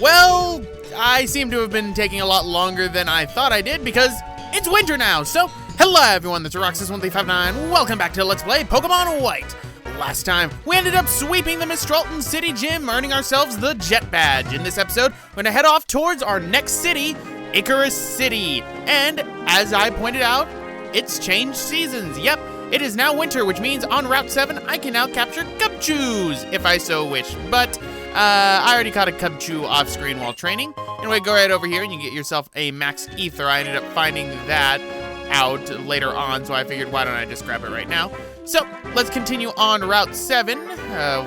Well, I seem to have been taking a lot longer than I thought I did because it's winter now. So, hello everyone, that's Roxas1359. Welcome back to Let's Play Pokemon White. Last time, we ended up sweeping the Mistralton City Gym, earning ourselves the Jet Badge. In this episode, we're gonna head off towards our next city, Icarus City. And, as I pointed out, it's changed seasons. Yep, it is now winter, which means on Route 7, I can now capture Cubchoos, if I so wish. But, I already caught a Cubchoo off-screen while training. Anyway, go right over here and you get yourself a Max Ether. I ended up finding that out later on, so I figured, why don't I just grab it right now? So, let's continue on Route 7,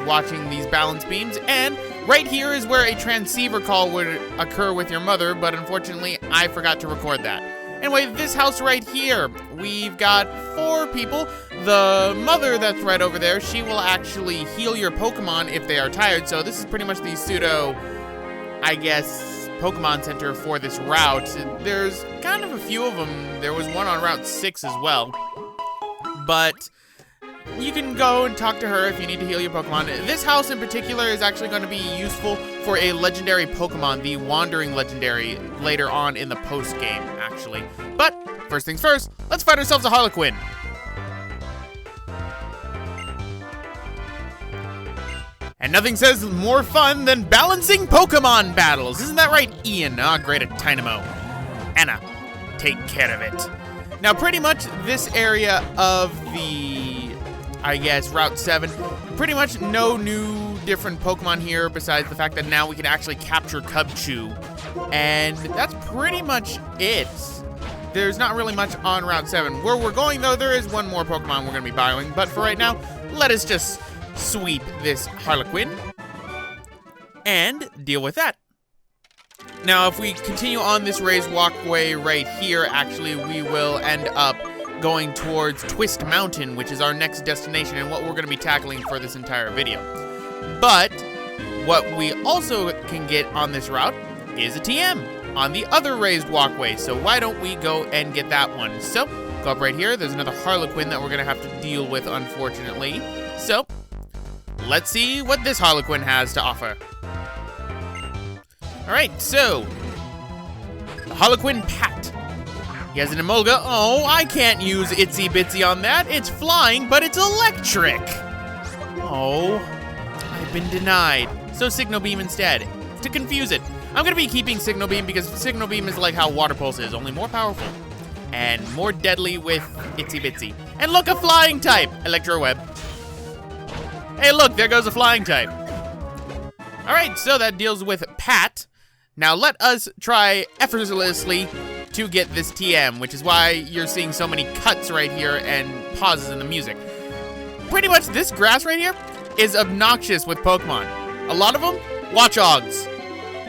watching these balance beams, and right here is where a transceiver call would occur with your mother, but unfortunately, I forgot to record that. Anyway, this house right here, we've got 4 people. The mother that's right over there, she will actually heal your Pokemon if they are tired, so this is pretty much the pseudo, I guess, Pokemon Center for this route. There's kind of a few of them. There was one on Route 6 as well, but you can go and talk to her if you need to heal your Pokemon. This house in particular is actually going to be useful for a legendary Pokemon, the Wandering Legendary, later on in the post-game, actually. But, first things first, let's find ourselves a Harlequin. And nothing says more fun than balancing Pokemon battles. Isn't that right, Ian? Ah, great at Dynamo. Anna, take care of it. Now, pretty much this area of the, I guess, Route 7, pretty much no new different Pokemon here besides the fact that now we can actually capture Cubchoo. And that's pretty much it. There's not really much on Route 7. Where we're going, though, there is one more Pokemon we're going to be battling. But for right now, let us just sweep this Harlequin and deal with that. Now, if we continue on this raised walkway right here, actually, we will end up going towards Twist Mountain, which is our next destination and what we're going to be tackling for this entire video. But what we also can get on this route is a TM on the other raised walkway. So why don't we go and get that one? So go up right here. There's another Harlequin that we're going to have to deal with, unfortunately. So let's see what this Harlequin has to offer. All right, so Harlequin Pat. He has an Emolga. Oh, I can't use Itsy Bitsy on that. It's flying, but it's electric. Oh, I've been denied. So Signal Beam instead, to confuse it. I'm gonna be keeping Signal Beam because Signal Beam is like how Water Pulse is, only more powerful and more deadly with Itsy Bitsy. And look, a flying type, Electro Web. Hey, look, there goes a flying type. All right, so that deals with Pat. Now let us try effortlessly to get this TM, which is why you're seeing so many cuts right here and pauses in the music. Pretty much this grass right here is obnoxious with Pokemon. A lot of them, Watchogs.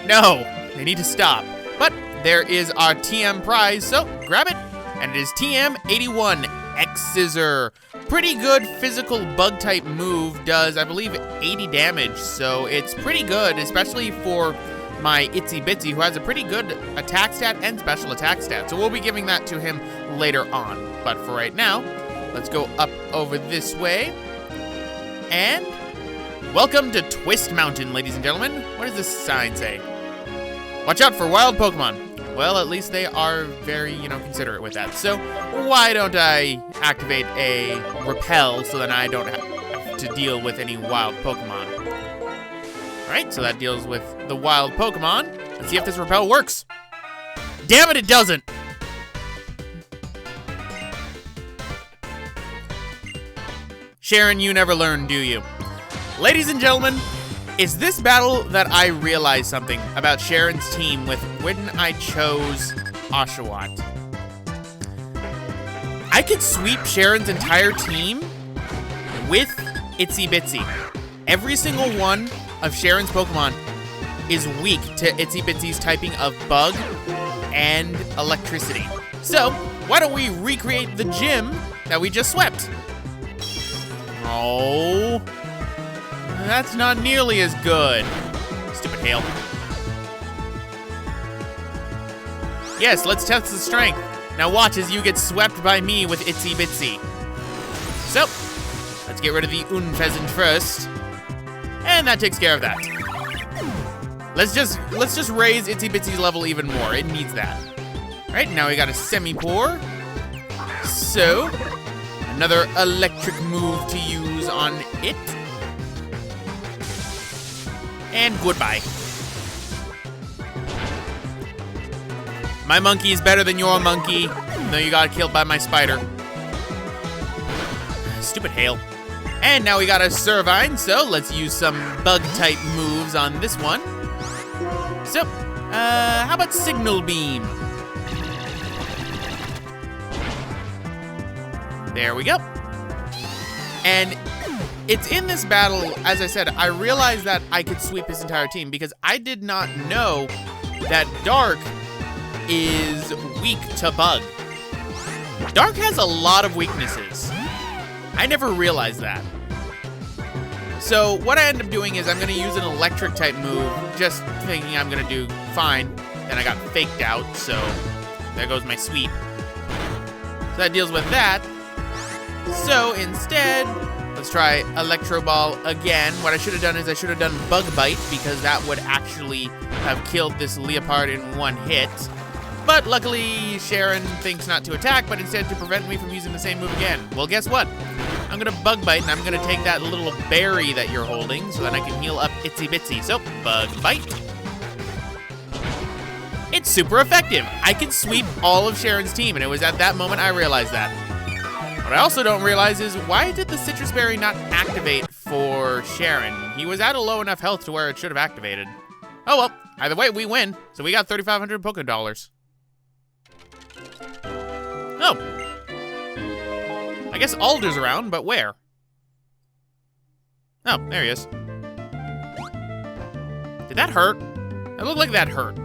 No, they need to stop. But there is our TM prize, so grab it. And it is TM81 X-Scissor. Pretty good physical bug type move, does I believe 80 damage, so it's pretty good, especially for my Itsy Bitsy, who has a pretty good attack stat and special attack stat. So we'll be giving that to him later on. But for right now, let's go up over this way. And welcome to Twist Mountain, ladies and gentlemen. What does this sign say? Watch out for wild Pokemon. Well, at least they are very, considerate with that. So why don't I activate a Repel so that I don't have to deal with any wild Pokemon. All right, so that deals with the wild Pokemon. Let's see if this Repel works. Damn it, it doesn't. Sharon, you never learn, do you? Ladies and gentlemen, it's this battle that I realized something about Sharon's team with when I chose Oshawott. I could sweep Sharon's entire team with Itsy Bitsy. Every single one of Sharon's Pokemon is weak to Itsy Bitsy's typing of Bug and Electricity. So, why don't we recreate the gym that we just swept? Oh, that's not nearly as good. Stupid hail. Yes, let's test the strength. Now watch as you get swept by me with Itsy Bitsy. So, let's get rid of the Unpheasant first. And that takes care of that. Let's just raise Itsy Bitsy's level even more. It needs that. All right, now we got a semi-pour. So, another electric move to use on it. And goodbye. My monkey is better than your monkey, even though you got killed by my spider. Stupid hail. And now we got a Servine, so let's use some bug-type moves on this one. So, how about Signal Beam? There we go. And it's in this battle, as I said, I realized that I could sweep his entire team because I did not know that Dark is weak to Bug. Dark has a lot of weaknesses. I never realized that. So what I end up doing is I'm going to use an electric type move, just thinking I'm going to do fine. Then I got faked out, so there goes my sweep. So that deals with that. So instead, let's try Electro Ball again. What I should have done is I should have done Bug Bite, because that would actually have killed this Leopard in one hit. But luckily, Sharon thinks not to attack, but instead to prevent me from using the same move again. Well, guess what? I'm gonna Bug Bite, and I'm gonna take that little berry that you're holding so that I can heal up Itsy Bitsy. So, Bug Bite. It's super effective. I could sweep all of Sharon's team, and it was at that moment I realized that. What I also don't realize is, why did the Citrus Berry not activate for Sharon? He was at a low enough health to where it should have activated. Oh well, either way, we win. So we got 3,500 Poké Dollars. Oh. I guess Alder's around, but where? Oh, there he is. Did that hurt? It looked like that hurt.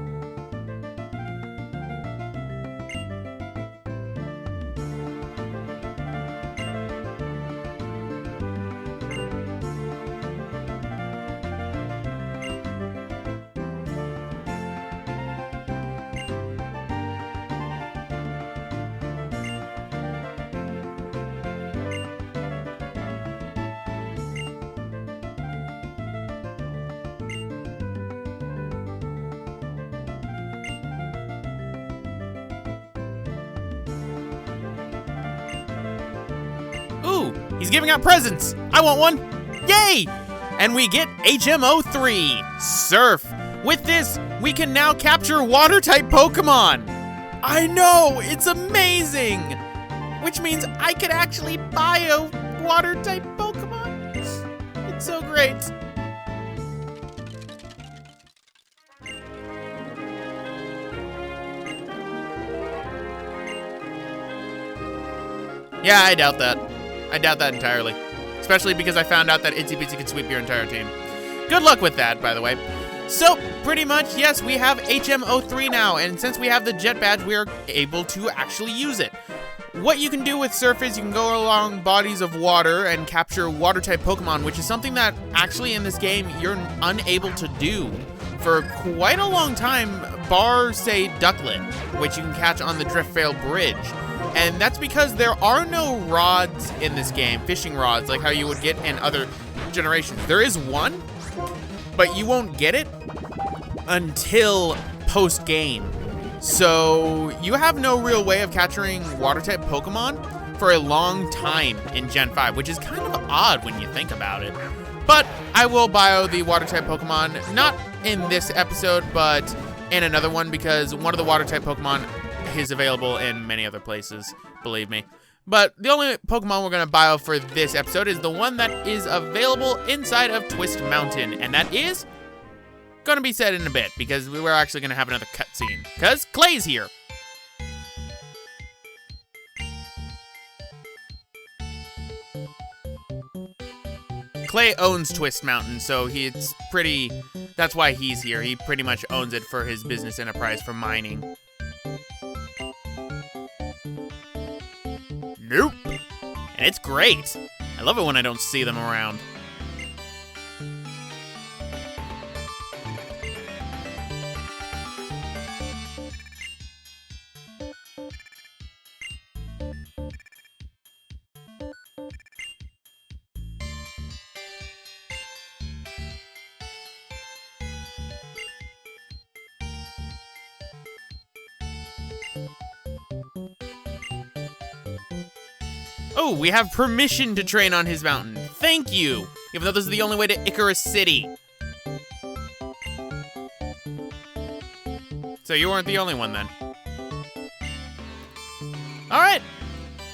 Ooh, he's giving out presents. I want one. Yay! And we get HMO3, Surf. With this, we can now capture water-type Pokemon. I know, it's amazing. Which means I could actually buy a water-type Pokemon. It's so great. Yeah, I doubt that. I doubt that entirely. Especially because I found out that Itsy Bitsy could sweep your entire team. Good luck with that, by the way. So, pretty much, yes, we have HMO3 now, and since we have the Jet Badge, we are able to actually use it. What you can do with Surf is you can go along bodies of water and capture water-type Pokemon, which is something that actually in this game you're unable to do for quite a long time, bar, say, Ducklet, which you can catch on the Driftveil Bridge. And that's because there are no rods in this game, fishing rods, like how you would get in other generations. There is one, but you won't get it until post-game. So you have no real way of capturing water-type Pokemon for a long time in Gen 5, which is kind of odd when you think about it. But I will bio the water-type Pokemon, not in this episode, but in another one, because one of the water-type Pokemon is available in many other places, believe me. But the only Pokemon we're going to bio for this episode is the one that is available inside of Twist Mountain, and that is going to be said in a bit, because we're actually going to have another cutscene, because Clay's here. Clay owns Twist Mountain, so that's why he's here. He pretty much owns it for his business enterprise for mining. Nope. And it's great. I love it when I don't see them around. Oh, we have permission to train on his mountain. Thank you. Even though this is the only way to Icarus City. So you weren't the only one then. All right.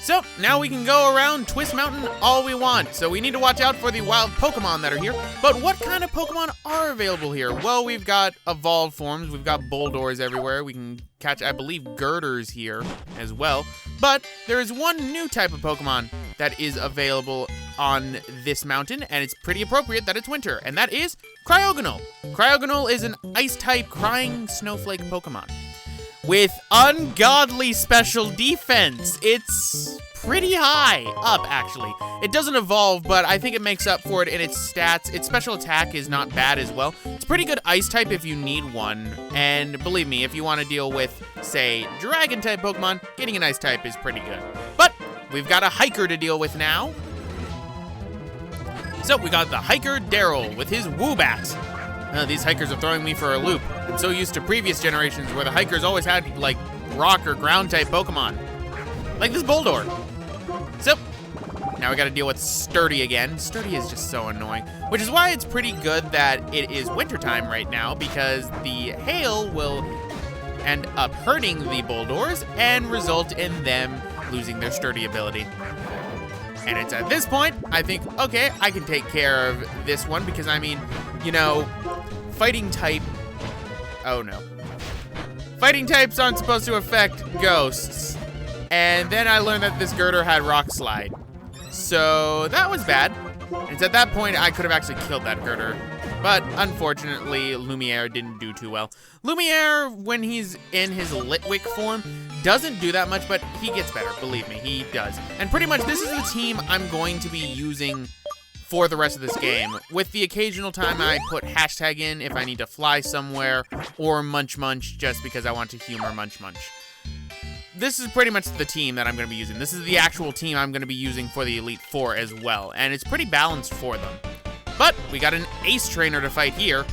So now we can go around Twist Mountain all we want. So we need to watch out for the wild Pokemon that are here. But what kind of Pokemon are available here? Well, we've got evolved forms. We've got Bulldors everywhere. We can catch, I believe, Girders here as well. But there is one new type of Pokemon that is available on this mountain, and it's pretty appropriate that it's winter, and that is Cryogonal. Cryogonal is an Ice-type crying snowflake Pokemon with ungodly special defense. It's pretty high up, actually. It doesn't evolve, but I think it makes up for it in its stats. Its special attack is not bad as well. It's pretty good Ice-type if you need one, and believe me, if you want to deal with, say, Dragon-type Pokemon, getting an Ice-type is pretty good. But we've got a Hiker to deal with now. So we got the Hiker Daryl with his Woobat. These Hikers are throwing me for a loop. I'm so used to previous generations where the Hikers always had, like, rock or ground-type Pokemon. Like this Bulldor. So, now we gotta deal with Sturdy again. Sturdy is just so annoying. Which is why it's pretty good that it is wintertime right now, because the hail will end up hurting the Bulldors and result in them losing their Sturdy ability. And it's at this point, I think, okay, I can take care of this one because, I mean, you know, fighting type, oh no. Fighting types aren't supposed to affect ghosts. And then I learned that this Girder had Rock Slide. So that was bad. And it's at that point I could have actually killed that Girder. But unfortunately, Lumiere didn't do too well. Lumiere, when he's in his Litwick form, doesn't do that much, but he gets better, believe me, he does. And pretty much this is the team I'm going to be using for the rest of this game, with the occasional time I put hashtag in if I need to fly somewhere, or Munch Munch just because I want to humor Munch Munch. This is pretty much the team that I'm going to be using. This is the actual team I'm going to be using for the Elite Four as well, and it's pretty balanced for them. But we got an Ace Trainer to fight here.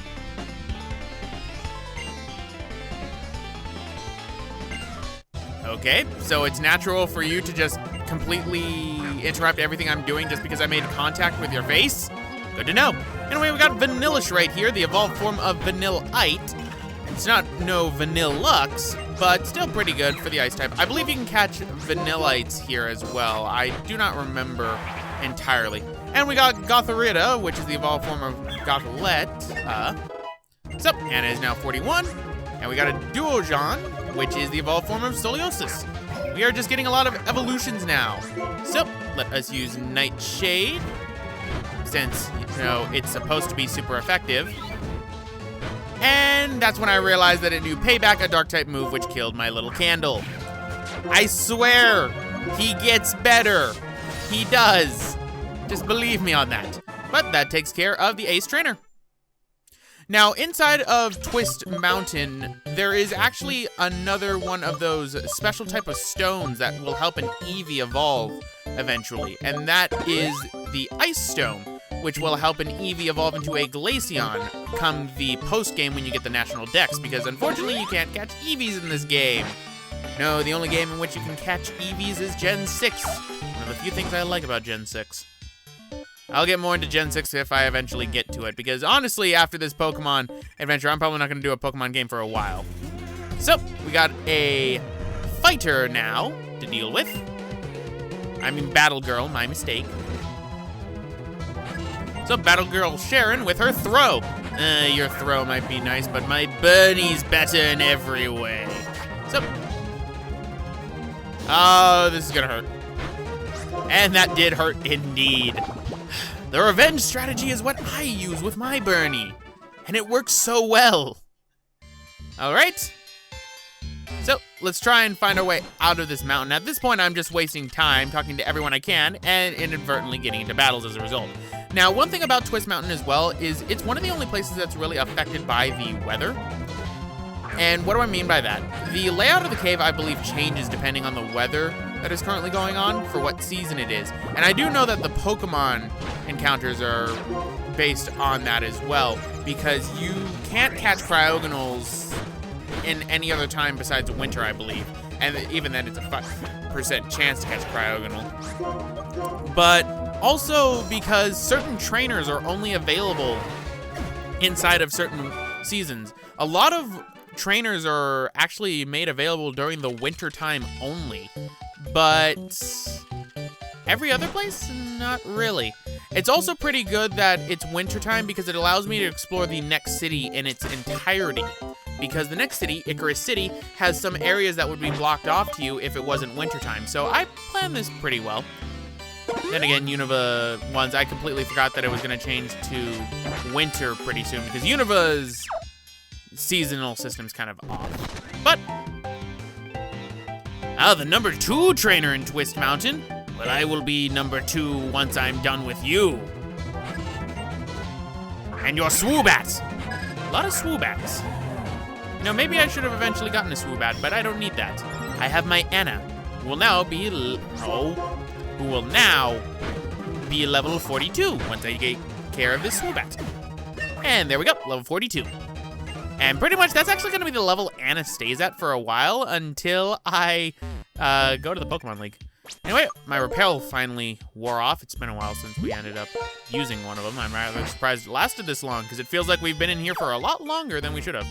Okay, so it's natural for you to just completely interrupt everything I'm doing just because I made contact with your face? Good to know. Anyway, we got Vanillish right here, the evolved form of Vanillite. It's not no Vanillux, but still pretty good for the Ice type. I believe you can catch Vanillites here as well. I do not remember entirely. And we got Gothorita, which is the evolved form of Gothorlet. So, Anna is now 41. And we got a Duojon, which is the evolved form of Scoliosis. We are just getting a lot of evolutions now. So, let us use Nightshade, since, you know, it's supposed to be super effective. And that's when I realized that it knew Payback, a Dark-type move, which killed my little candle. I swear, he gets better. He does. Just believe me on that. But that takes care of the Ace Trainer. Now, inside of Twist Mountain, there is actually another one of those special type of stones that will help an Eevee evolve eventually, and that is the Ice Stone, which will help an Eevee evolve into a Glaceon come the post-game when you get the National Dex, because unfortunately you can't catch Eevees in this game. No, the only game in which you can catch Eevees is Gen 6. One of the few things I like about Gen 6. I'll get more into Gen 6 if I eventually get to it, because honestly, after this Pokemon adventure, I'm probably not going to do a Pokemon game for a while. So, we got a fighter now to deal with. I mean Battle Girl, my mistake. So, Battle Girl Sharon with her throw. Your throw might be nice, but my Bernie's better in every way. So, oh, this is going to hurt. And that did hurt indeed. The revenge strategy is what I use with my Bernie, and it works so well. All right. So let's try and find our way out of this mountain. At this point, I'm just wasting time talking to everyone I can and inadvertently getting into battles as a result. Now, one thing about Twist Mountain as well is it's one of the only places that's really affected by the weather. And what do I mean by that? The layout of the cave, I believe, changes depending on the weather that is currently going on for what season it is. And I do know that the Pokemon encounters are based on that as well, because you can't catch Cryogonals in any other time besides winter, I believe. And even then, it's a 5% chance to catch Cryogonal. But also because certain trainers are only available inside of certain seasons. A lot of trainers are actually made available during the winter time only, but every other place, not really. It's also pretty good that it's wintertime because it allows me to explore the next city in its entirety. Because the next city, Icarus City, has some areas that would be blocked off to you if it wasn't wintertime. So I planned this pretty well. Then again, Unova ones, I completely forgot that it was going to change to winter pretty soon because Unova's seasonal system's kind of off. But, the number 2 trainer in Twist Mountain. Well, I will be number 2 once I'm done with you. And your Swoobats. A lot of Swoobats. You know, maybe I should have eventually gotten a Swoobat, but I don't need that. I have my Anna, who will now be level 42 once I take care of this Swoobat. And there we go, level 42. And pretty much that's actually going to be the level Anna stays at for a while until I go to the Pokemon League. Anyway, my Repel finally wore off. It's been a while since we ended up using one of them. I'm rather surprised it lasted this long because it feels like we've been in here for a lot longer than we should have.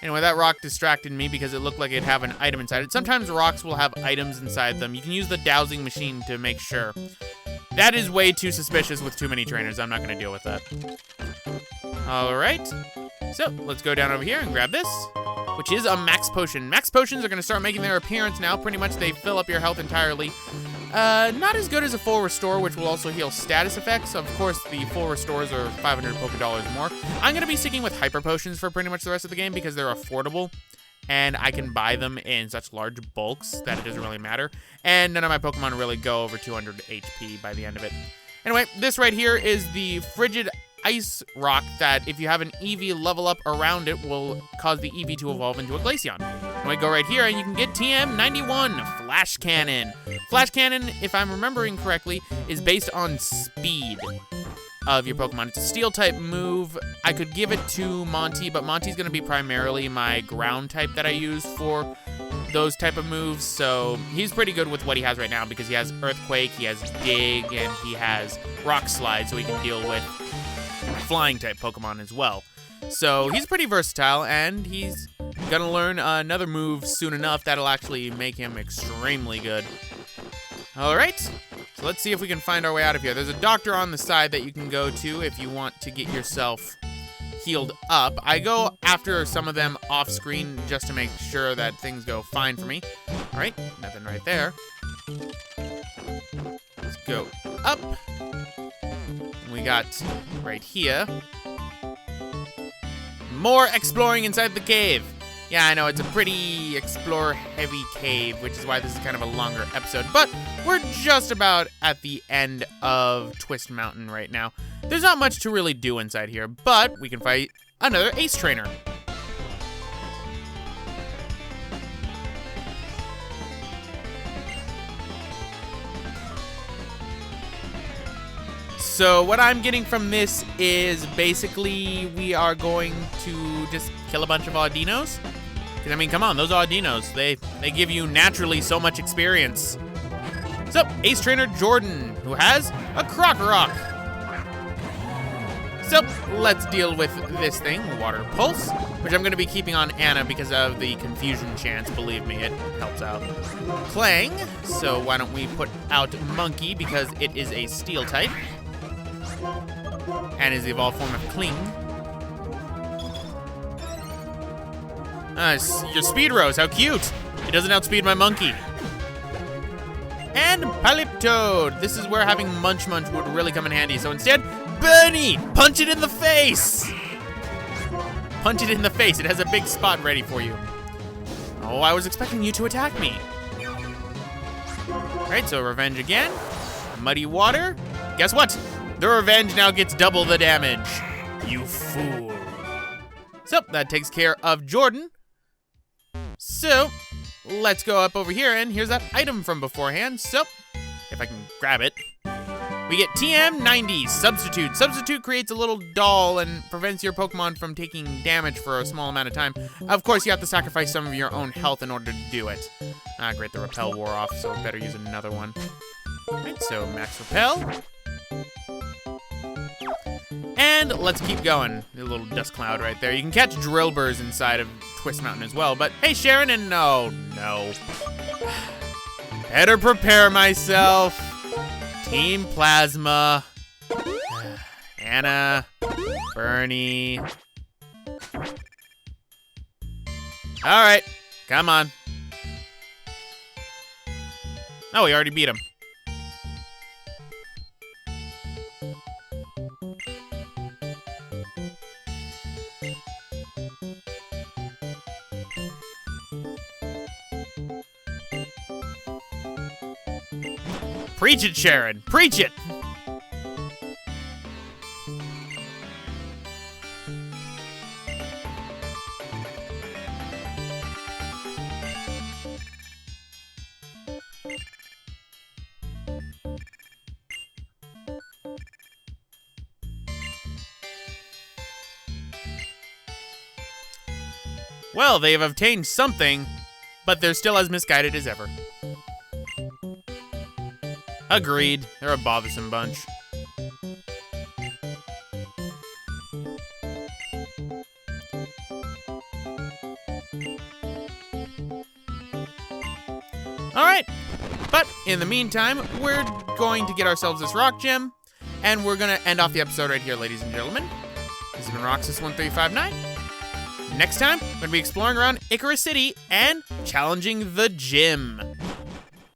Anyway, that rock distracted me because it looked like it'd have an item inside it. Sometimes rocks will have items inside them. You can use the dowsing machine to make sure. That is way too suspicious with too many trainers. I'm not going to deal with that. All right. So, let's go down over here and grab this, which is a Max Potion. Max Potions are going to start making their appearance now. Pretty much they fill up your health entirely. Not as good as a Full Restore, which will also heal status effects. Of course, the Full Restores are 500 Pokédollars more. I'm going to be sticking with Hyper Potions for pretty much the rest of the game because they're affordable, and I can buy them in such large bulks that it doesn't really matter. And none of my Pokemon really go over 200 HP by the end of it. Anyway, this right here is the Frigid Ice Rock that if you have an Eevee level up around it will cause the Eevee to evolve into a Glaceon. And we go right here and you can get TM91, Flash Cannon. Flash Cannon, if I'm remembering correctly, is based on speed of your Pokemon. It's a Steel type move. I could give it to Monty, but Monty's gonna be primarily my ground type that I use for those type of moves, so he's pretty good with what he has right now because he has Earthquake, he has Dig, and he has Rock Slide, so he can deal with flying type Pokemon as well. So he's pretty versatile, and he's gonna learn another move soon enough that'll actually make him extremely good. Alright, so let's see if we can find our way out of here. There's a doctor on the side that you can go to if you want to get yourself healed up. I go after some of them off screen just to make sure that things go fine for me. Alright, nothing right there. Let's go up. We got right here. More exploring inside the cave. Yeah, I know, it's a pretty explore-heavy cave, which is why this is kind of a longer episode, but we're just about at the end of Twist Mountain right now. There's not much to really do inside here, but we can fight another Ace Trainer. So what I'm getting from this is basically we are going to just kill a bunch of Audinos. Because, I mean, come on, those Audinos, they give you naturally so much experience. So, Ace Trainer Jordan, who has a Croc Rock. So, let's deal with this thing, Water Pulse, which I'm going to be keeping on Anna because of the confusion chance. Believe me, it helps out. Clang, so why don't we put out Monkey because it is a Steel type. And is the evolved form of Kling. Your Speed Rose, how cute! It doesn't outspeed my Monkey. And Paliptoad. This is where having Munch Munch would really come in handy. So instead, Bernie! Punch it in the face! Punch it in the face. It has a big spot ready for you. Oh, I was expecting you to attack me. Alright, so Revenge again. Muddy Water. Guess what? The Revenge now gets double the damage. You fool. So, that takes care of Jordan. So, let's go up over here, and here's that item from beforehand. So, if I can grab it. We get TM90, Substitute. Substitute creates a little doll and prevents your Pokemon from taking damage for a small amount of time. Of course, you have to sacrifice some of your own health in order to do it. Ah, great, the Repel wore off, so better use another one. Alright, so Max Repel. And let's keep going. A little dust cloud right there. You can catch Drillburs inside of Twist Mountain as well, but hey, Sharon, and no. Better prepare myself. Team Plasma. Anna. Bernie. Alright, come on. Oh, we already beat him. Preach it, Sharon. Preach it. Well, they have obtained something, but they're still as misguided as ever. Agreed. They're a bothersome bunch. Alright, but in the meantime, we're going to get ourselves this rock gem, and we're going to end off the episode right here, ladies and gentlemen. This has been Roxas1359. Next time, we're going to be exploring around Icarus City and challenging the gym.